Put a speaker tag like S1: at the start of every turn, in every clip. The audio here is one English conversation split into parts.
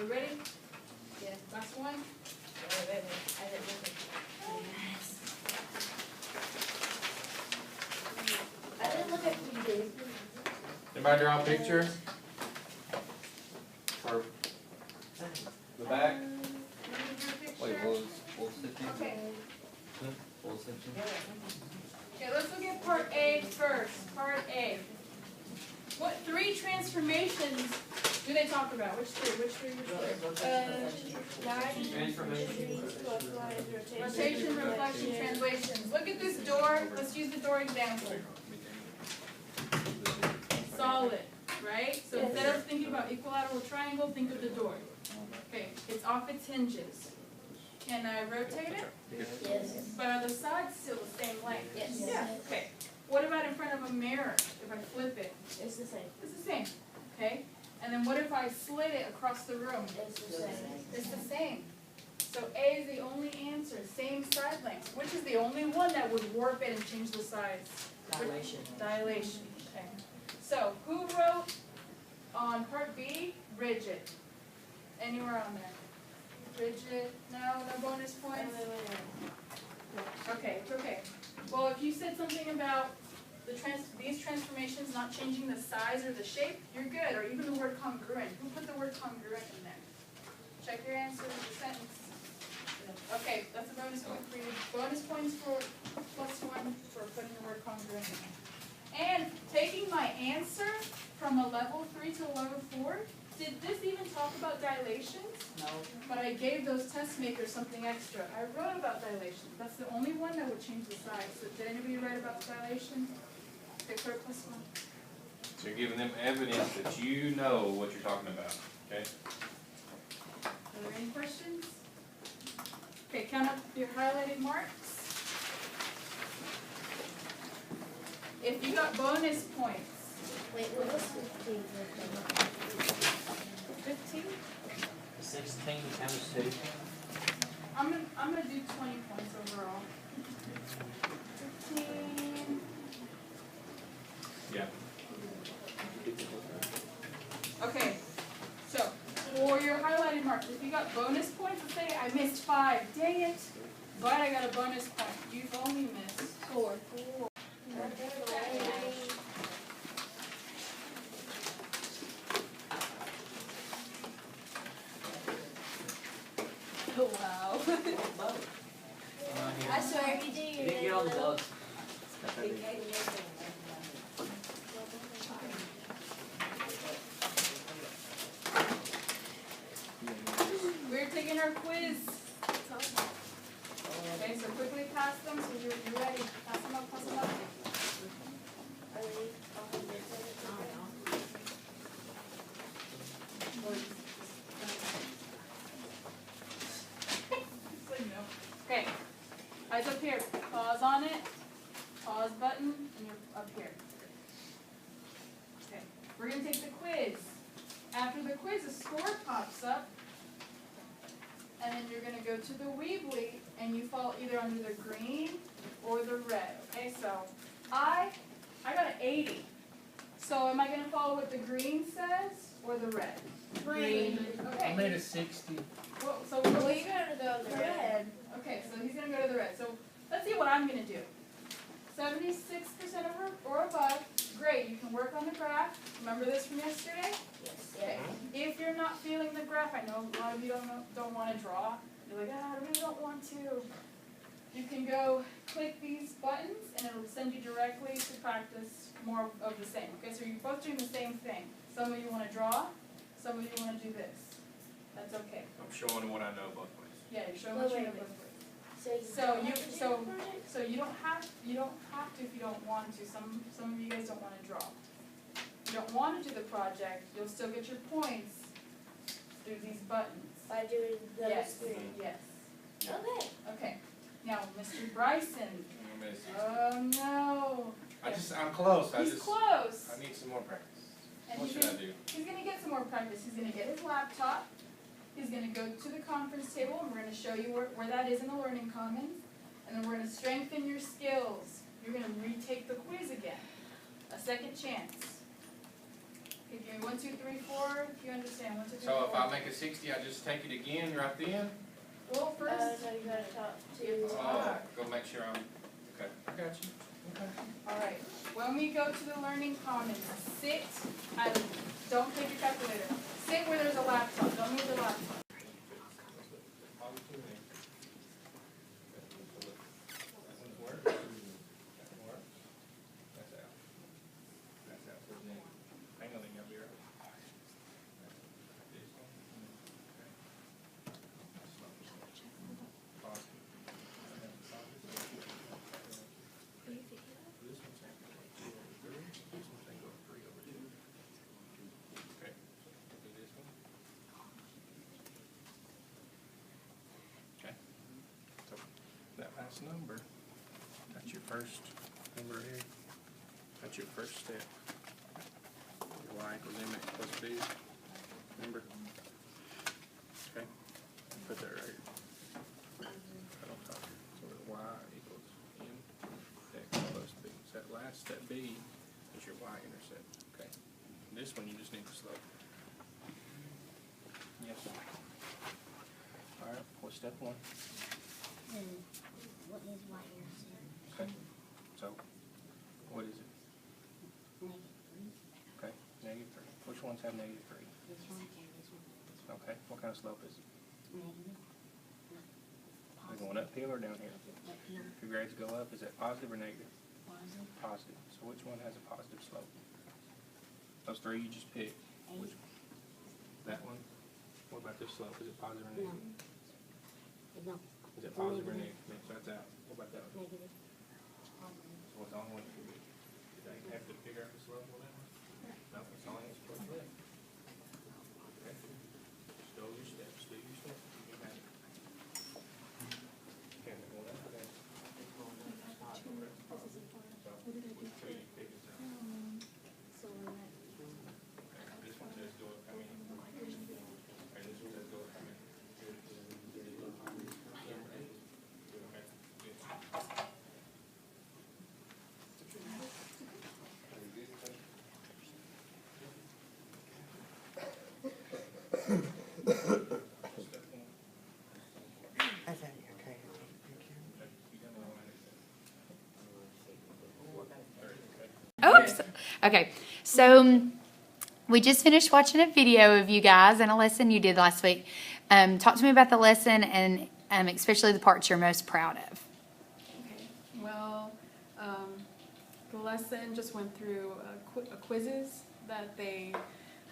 S1: we ready? Yeah. Last one.
S2: Wait. I didn't look at I didn't look at you.
S3: Anybody draw a picture? Or the back?
S4: Wait, what was section?
S1: Okay.
S4: What section?
S1: Okay, let's look at part A first. Part A. What three transformations do they talk about? Which three? Rotation, reflection, translations. Look at this door. Let's use the door example. Solid, right? So instead of thinking about equilateral triangle, think of the door. Okay, it's off its hinges. Can I rotate it?
S2: Yes.
S1: But are the sides still the same length?
S2: Yes.
S1: Yeah. Okay. What about in front of a mirror? If I flip it?
S2: It's the same.
S1: It's the same. Okay? And then what if I slid it across the room?
S2: It's the same.
S1: It's the same. So A is the only answer. Same side length. Which is the only one that would warp it and change the size?
S2: Dilation.
S1: Dilation. Okay. So who wrote on part B? Rigid. Anywhere on there? Rigid. No bonus points? Okay, it's okay. Well, if you said something about these transformations not changing the size or the shape, you're good. Or even the word congruent. Who put the word congruent in there? Check your answer in the sentence. Okay, that's a bonus point for you. Bonus points for +1 for putting the word congruent in there. And taking my answer from a level 3 to a level 4, did this even talk about dilations?
S2: No.
S1: But I gave those test makers something extra. I wrote about dilation. That's the only one that would change the size. So did anybody write about dilation? Okay, for +1.
S3: So you're giving them evidence that you know what you're talking about, okay?
S1: Are there any questions? Okay, count up your highlighted marks. If you got bonus points,
S2: Wait, what was 15?
S1: 15?
S4: 16 times 2.
S1: I'm gonna do 20 points overall. 15.
S3: Yeah.
S1: Okay, so for your highlighted marks, if you got bonus points, let's say I missed 5, dang it, but I got a bonus point. You've only missed 4. Oh, wow.
S2: I swear if you do your
S4: Get on the bus.
S1: We're taking our quiz. Okay, so quickly pass them so you're ready. Pass them up, pass them up. Okay, eyes up here. Pause on it. Pause button, and you're up here. Okay, we're going to take the quiz. After the quiz, a score pops up. And then you're going to go to the Weebly, and you fall either under the green or the red. Okay, so I got an 80. So am I going to follow what the green says or the red?
S2: Green.
S1: Okay.
S5: I made a 60.
S1: Well, so
S2: Well, you're gonna go the red.
S1: Okay, so he's going to go to the red. So let's see what I'm going to do. 76% or above. Great. You can work on the graph. Remember this from yesterday?
S2: Yes.
S1: Okay. If you're not feeling the graph, I know a lot of you don't want to draw. You're like, I really don't want to. You can go click these buttons, and it'll send you directly to practice more of the same. Okay, so you're both doing the same thing. Some of you want to draw. Some of you want to do this. That's okay.
S3: I'm showing what I know both ways.
S1: Yeah, you're showing what you
S2: Wait,
S1: know
S2: wait,
S1: both ways.
S2: So
S1: So you don't have to if you don't want to. Some of you guys don't want to draw. If you don't want to do the project, you'll still get your points through these buttons.
S2: by doing those
S1: Yes.
S2: three.
S1: Yes.
S2: Okay.
S1: Okay. Now, Mr. Bryson. Oh no.
S3: I'm close.
S1: He's close.
S3: I need some more practice.
S1: And
S3: What should I do?
S1: He's gonna get some more practice. He's gonna get his laptop. He's going to go to the conference table, and we're going to show you where that is in the Learning Commons. And then we're going to strengthen your skills. You're going to retake the quiz again. A second chance. Okay, give me 1, 2, 3, 4, if you understand, 1, 2, 3, 4.
S3: So if I make a 60, I just take it again right then?
S1: Well, first,
S2: No, you gotta talk to.
S3: Oh, go make sure I'm, okay, I got you. Okay.
S1: alright, when we go to the learning commons, sit, don't take your calculator. Sit where there's a laptop, don't move the laptop.
S3: That last number, that's your first number here. That's your first step. Your y equals mx plus b. Remember? Okay. Put that right here. Right on top here. So that y equals mx plus b. So that last step b is your y-intercept. Okay. This one you just need the slope. Yes. All right. What's step 1?
S2: What is y-intercept?
S3: Okay. So, what is it? Okay, -3. Which ones have -3?
S2: This one and this one.
S3: Okay, what kind of slope is it?
S2: Negative.
S3: Is it going uphill or downhill?
S2: No,
S3: If your grades go up, is that positive or negative?
S2: positive.
S3: Positive. So which one has a positive slope? Those 3 you just picked. Which? That one? What about this slope? Is it positive or negative?
S2: No,
S3: Is it positive or negative? So that's out. What about that one?
S2: negative.
S3: So what's the only one you can do? Did they have to figure out the slope on that one? No, it's only it's supposed to be. Okay. Just go your steps, do your steps. You can have it. Okay, well, that's okay. So, which 2 you pick is out?
S2: So we're at
S3: Okay, this one says go up, I mean, and this one says go up, I mean.
S5: Oops. Okay, so we just finished watching a video of you guys and a lesson you did last week. Talk to me about the lesson and especially the parts you're most proud of.
S1: Okay, well, the lesson just went through quizzes that they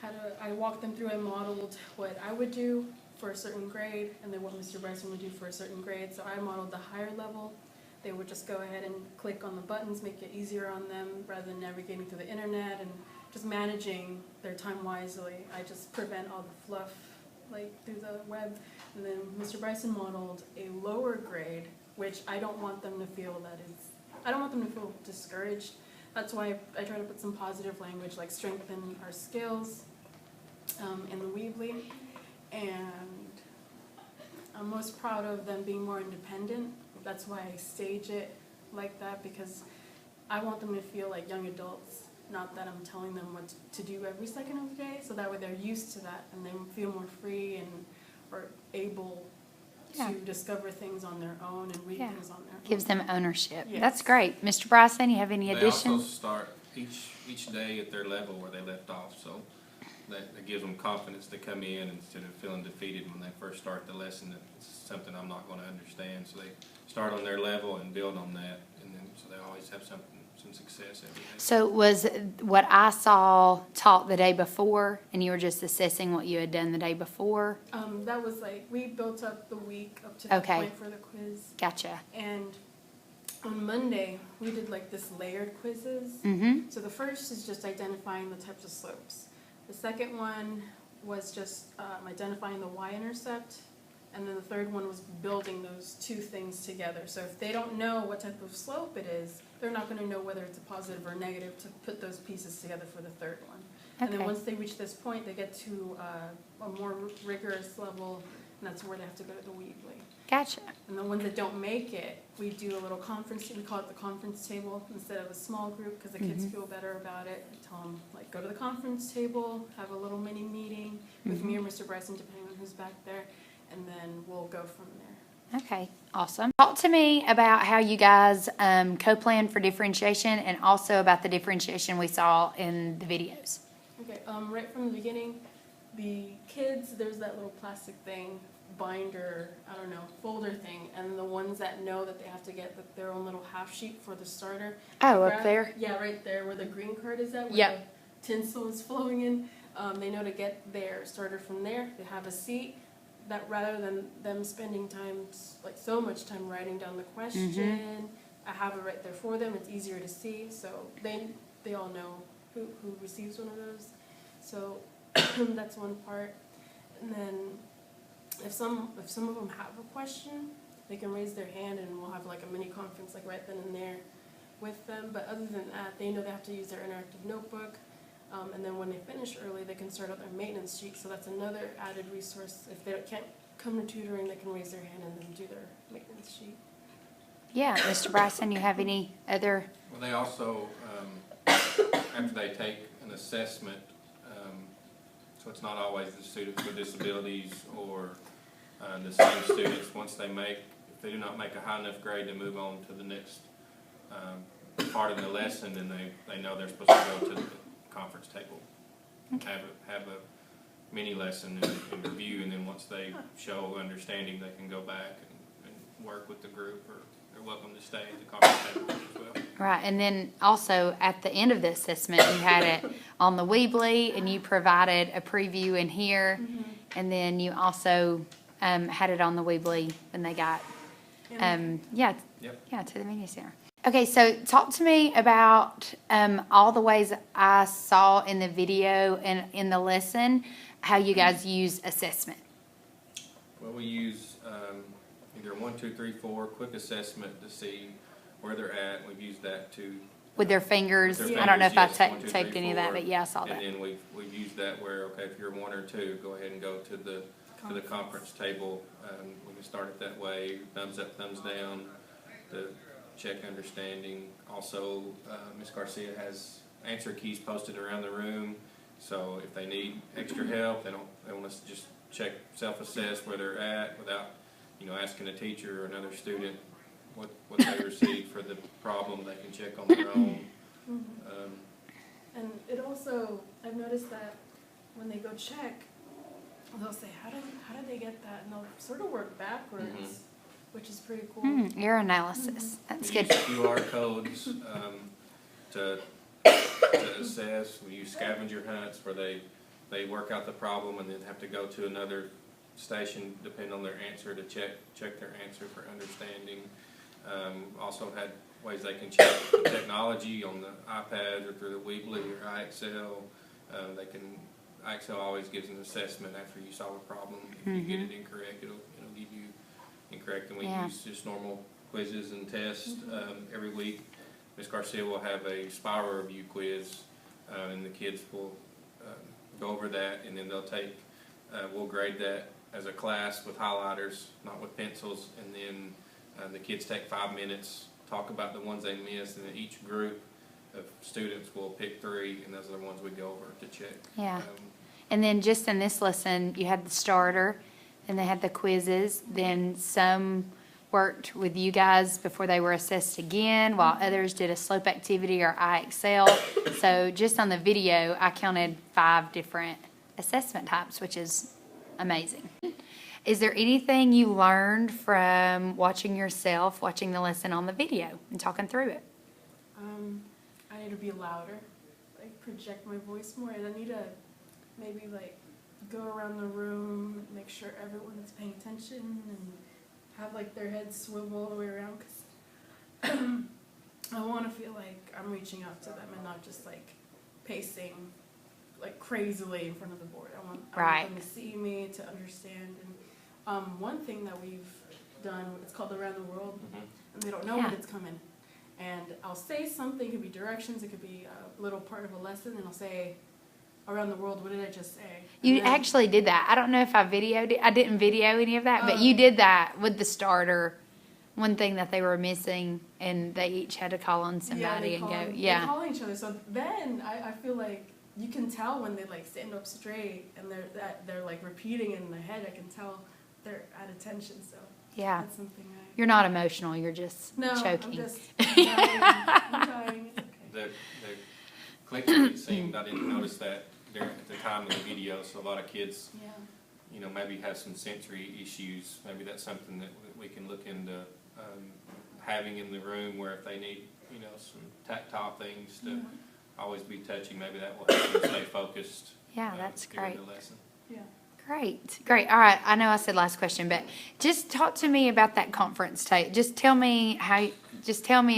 S1: had. I walked them through and modeled what I would do for a certain grade and then what Mr. Bryson would do for a certain grade. So I modeled the higher level. They would just go ahead and click on the buttons, make it easier on them rather than navigating through the internet and just managing their time wisely. I just prevent all the fluff like through the web. And then Mr. Bryson modeled a lower grade, which I don't want them to feel I don't want them to feel discouraged. That's why I try to put some positive language like strengthen our skills in the Weebly. And I'm most proud of them being more independent. That's why I stage it like that, because I want them to feel like young adults, not that I'm telling them what to do every second of the day, so that way they're used to that and they feel more free and are able to discover things on their own and read things on their own.
S5: Gives them ownership.
S1: Yes.
S5: That's great. Mr. Bryson, you have any
S3: They also
S5: additions?
S3: start each day at their level where they left off, so that gives them confidence to come in instead of feeling defeated when they first start the lesson that it's something I'm not gonna understand. So they start on their level and build on that, and then so they always have some success every day.
S5: So was what I saw taught the day before and you were just assessing what you had done the day before?
S1: That was like, we built up the week up to the
S5: Okay.
S1: point for the quiz.
S5: Gotcha.
S1: And on Monday, we did like this layered quizzes.
S5: Mm-hmm.
S1: So the first is just identifying the types of slopes. The second one was just identifying the y-intercept. And then the third one was building those two things together. So if they don't know what type of slope it is, they're not going to know whether it's a positive or negative to put those pieces together for the third one. And then
S5: Okay.
S1: once they reach this point, they get to a more rigorous level, and that's where they have to go to the Weebly.
S5: Gotcha.
S6: And the ones that don't make it, we do a little conference, we call it the conference table instead of a small group, because the kids feel better about it. We tell them, like, go to the conference table, have a little mini meeting with me or Mr. Bryson, depending on who's back there, and then we'll go from there.
S5: Okay, awesome. Talk to me about how you guys co-plan for differentiation and also about the differentiation we saw in the videos.
S6: Okay, right from the beginning, the kids, there's that little plastic thing, binder, I don't know, folder thing, and the ones that know that they have to get their own little half sheet for the starter.
S5: Oh, up there?
S6: Yeah, right there where the green card is at, where
S5: Yep.
S6: the tinsel is flowing in. They know to get their starter from there. They have a seat that rather than them spending time, like so much time writing down the question, I have it right there for them. It's easier to see, so they all know who receives one of those. So that's one part. And then if some of them have a question, they can raise their hand and we'll have like a mini conference like right then and there with them. But other than that, they know they have to use their interactive notebook. And then when they finish early, they can start out their maintenance sheet. So that's another added resource. If they can't come to tutoring, they can raise their hand and then do their maintenance sheet.
S5: Yeah, Mr. Bryson, you have any other?
S3: Well, they also, after they take an assessment, so it's not always the students with disabilities or the same students, once they make, if they do not make a high enough grade to move on to the next part of the lesson, then they know they're supposed to go to the conference table, have a mini lesson and review, and then once they show understanding, they can go back and work with the group, or they're welcome to stay at the conference table as well.
S5: Right, and then also at the end of the assessment, you had it on the Weebly, and you provided a preview in here, and then you also had it on the Weebly when they got, to the media center. Okay, so talk to me about all the ways I saw in the video and in the lesson how you guys use assessment.
S3: Well, we use either 1, 2, 3, 4 quick assessment to see where they're at. We've used that to
S5: With their fingers.
S3: with their
S5: I don't know if
S3: fingers,
S5: I
S3: yes, 1, 2, 3,
S5: taped any of that,
S3: 4.
S5: but yeah, I saw that.
S3: And then we've used that where, okay, if you're 1 or 2, go ahead and go to the conference table. We can start it that way. Thumbs up, thumbs down to check understanding. Also, Ms. Garcia has answer keys posted around the room, so if they need extra help, they want us to just check, self-assess where they're at without, asking a teacher or another student what they received for the problem. They can check on their own.
S6: And it also, I've noticed that when they go check, they'll say, how did they get that? And they'll sort of work backwards, which is pretty cool.
S5: Error analysis. That's
S3: We
S5: good.
S3: use QR codes to assess. We use scavenger hunts where they work out the problem and then have to go to another station, depending on their answer, to check their answer for understanding. Also had ways they can check the technology on the iPad or through the Weebly or IXL. IXL always gives an assessment after you solve a problem. If you get it incorrect, it'll give you incorrect. And we use just normal quizzes and tests every week. Ms. Garcia will have a spiral review quiz, and the kids will go over that, and then they'll take, we'll grade that as a class with highlighters, not with pencils, and then the kids take 5 minutes, talk about the ones they missed, and then each group of students will pick 3, and those are the ones we go over to check.
S5: Yeah. And then just in this lesson, you had the starter, and they had the quizzes. Then some worked with you guys before they were assessed again, while others did a slope activity or IXL. So just on the video, I counted 5 different assessment types, which is amazing. Is there anything you learned from watching the lesson on the video and talking through it?
S6: I need to be louder, like project my voice more, and I need to maybe like go around the room, make sure everyone's paying attention, and have like their heads swivel all the way around, because I want to feel like I'm reaching out to them and not just like pacing like crazily in front of the board. I want them to see me, to understand. And one thing that we've done, it's called Around the World, and they don't know when it's coming. And I'll say something, it could be directions, it could be a little part of a lesson, and I'll say, around the world. What did I just say?
S5: You
S6: And then-
S5: actually did that. I don't know if I videoed it. I didn't video any of that, but you did that with the starter. One thing that they were missing, and they each had to call on somebody and go.
S6: They're calling each other. So then I feel like you can tell when they like stand up straight and they're like repeating in their head. I can tell they're at attention. So
S5: Yeah.
S6: that's something
S5: You're not emotional. You're just
S6: no,
S5: choking.
S6: I'm just I'm dying. It's okay.
S3: The click seemed, I didn't notice that during at the time of the video, so a lot of kids,
S6: Yeah.
S3: you know, maybe have some sensory issues. Maybe that's something that we can look into having in the room, where if they need, you know, some tactile things to always be touching, maybe that will help them stay focused.
S5: Yeah, that's
S3: during
S5: great.
S3: the lesson.
S6: Yeah.
S5: Great. All right. I know I said last question, but just talk to me about that conference tape. Just tell me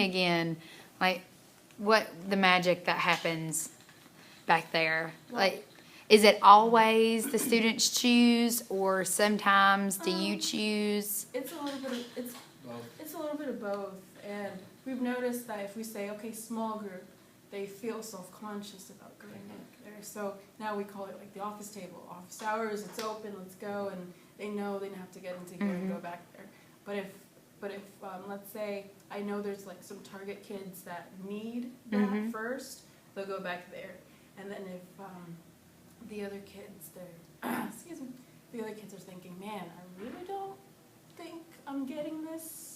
S5: again, like, what the magic that happens back there. Like, is it always the students choose, or sometimes do you choose?
S6: It's a little bit of it's a little bit of both, and we've noticed that if we say, okay, small group, they feel self-conscious about going back there. So now we call it like the office table, office hours. It's open, let's go, and they know they don't have to get into gear and go back there. But if let's say I know there's like some target kids that need that first, they'll go back there, and then if the other kids, the other kids are thinking, man, I really don't think I'm getting this.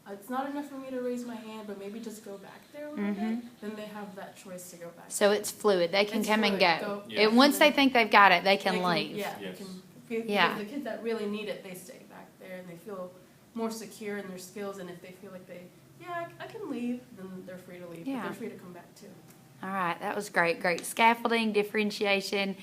S6: It's not enough for me to raise my hand, but maybe just go back there a little bit. Then they have that choice to go back.
S5: So it's fluid. They can
S6: It's
S5: come and
S6: fluid.
S5: go.
S3: Yeah.
S5: Once they think they've got it, they
S6: They
S5: can leave.
S6: Yeah,
S3: Yes.
S6: they can. Because
S5: Yeah.
S6: the kids that really need it, they stay back there and they feel more secure in their skills. And if they feel like I can leave, then they're free to leave.
S5: Yeah.
S6: But they're free to come back too.
S5: All right, that was great. Great scaffolding, differentiation,